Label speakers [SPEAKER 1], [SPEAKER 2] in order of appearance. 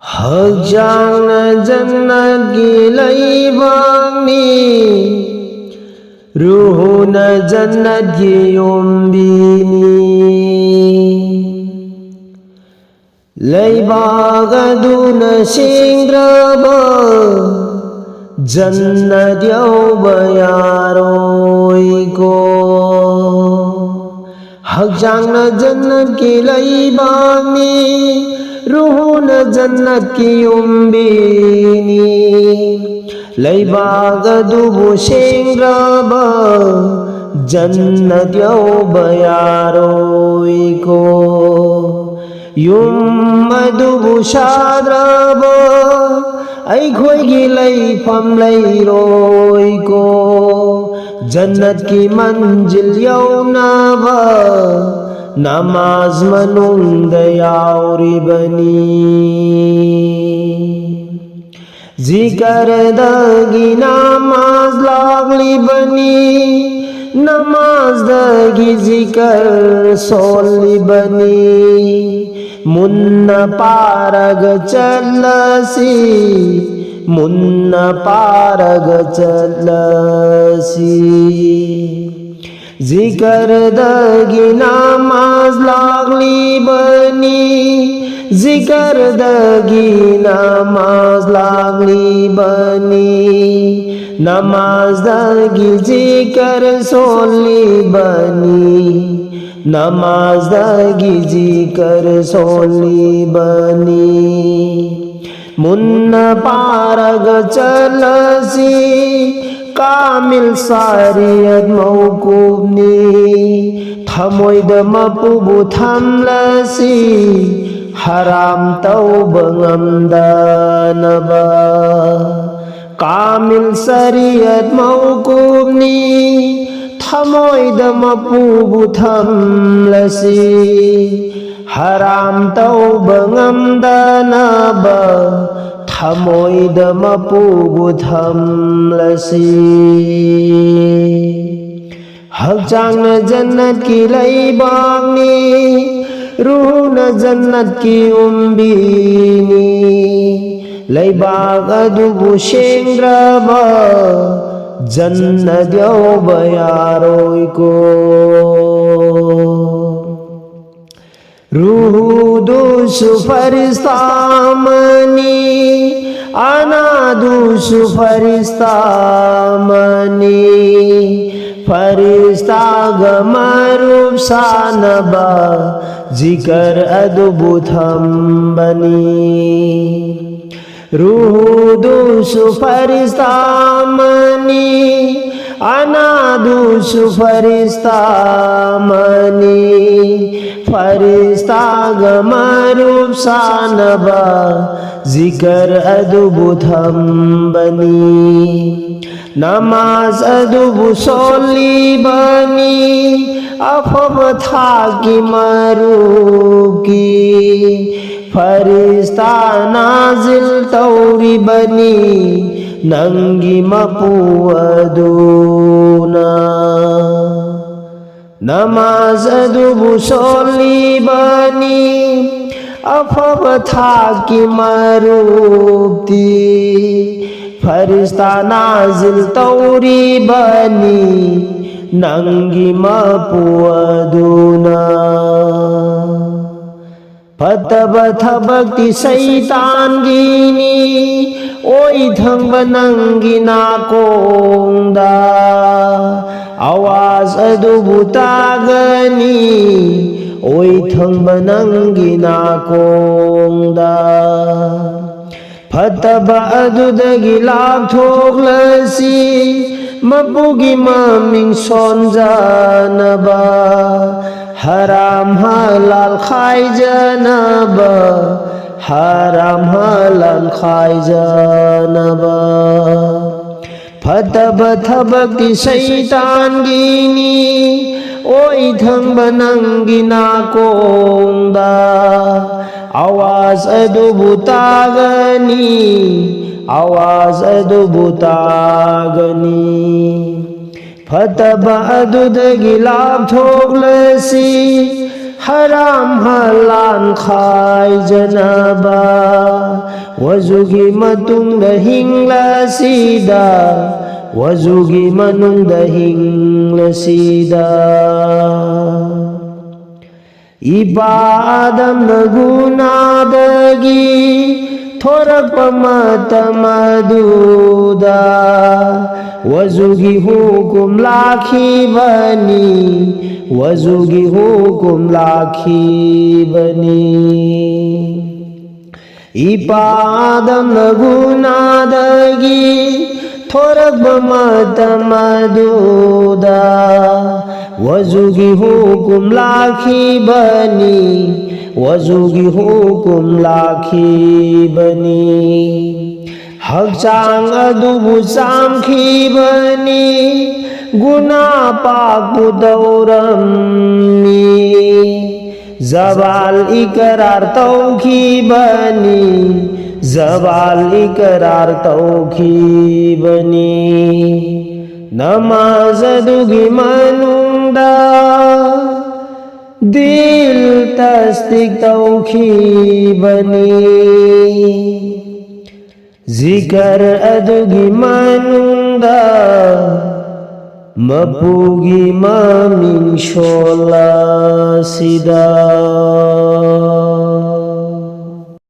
[SPEAKER 1] Hajjana jannat gilaybani Ruhuna jannat giyumbini Laybagaduna shingraba Jannat yawbayaroiko Hajjana jannat gilaybani Ruhuna jannat giyumbini Laybagaduna shingraba Jannat yawbayaroiko Yum adubu shadraba Aikhoi layfam layroiko Jannat ki manzil yawnaba Namaz manungda yauribani Zikar dagi namaz lagli bani Namaz dagi zikar soli bani Munna parag chalasi Munna parag chalasi Zikar dagi namaz lagli bani Zikar dagi namaz lagli bani Namaz dagi zikar soli bani Namaz dagi zikar soli bani Munna parag chalasi Kamil sariyat mawkubni Thamoida mapubu thamlasi Haram tauba ngamdanaba Kamil sariyat mawkubni Thamoida mapubu thamlasi Haram tauba ngamdanaba Thamoida mapubu thamlasi Haqjangna jannat ki laybagni Ruhuna jannat ki umbini Laybag adubu shingraba Jannat yawbayaroiko Ruhu dusu faristamani Ana dusu faristamani Farista gamarub sanaba Zikar adubu thambani Ruhu dusu faristamani Ana dusu faristamani Farista gamarub sanaba Zikar adubu thambani Namaz adubu soli bani Afab thaki maruki Farista nazil tauri bani Nangi mapu aduna Namaz adubu soli bani Afab thaki marukti Farista nazil tauri bani Nangi mapu aduna Patabata bhakti saitan gini Oi thangba nangi nakongda Awaz adubu tagani Oi thangba nangi nakongda Fataba adudagi lapthoklasi Mapugi maming sonjanaba Haram halal khai janaba Haram halal khai janaba Fataba thabakti saitan gini Oi thangba nangi nakongda Awaz adubu tagani Awaz adubu tagani Fataba adudagi lapthoklasi haram halan khaijanaba wazugi matungda hinglasida wazugi manungda hinglasida ipa adam nagunadagi thorakpa matamaduda wazugi hukum lakhibani wazugi hukum lakhibani ipa adam nagunadagi thorakpa matamaduda wazugi hukum lakhibani wazugi hukum lakhibani hakchang adubu samkhibani guna pakpu daurammi zabal ikrar taukhibani zabal ikrar taukhibani namaz adugi manungda dil tasdik taukhibani zikar adugi manungda mapugi maming shola sida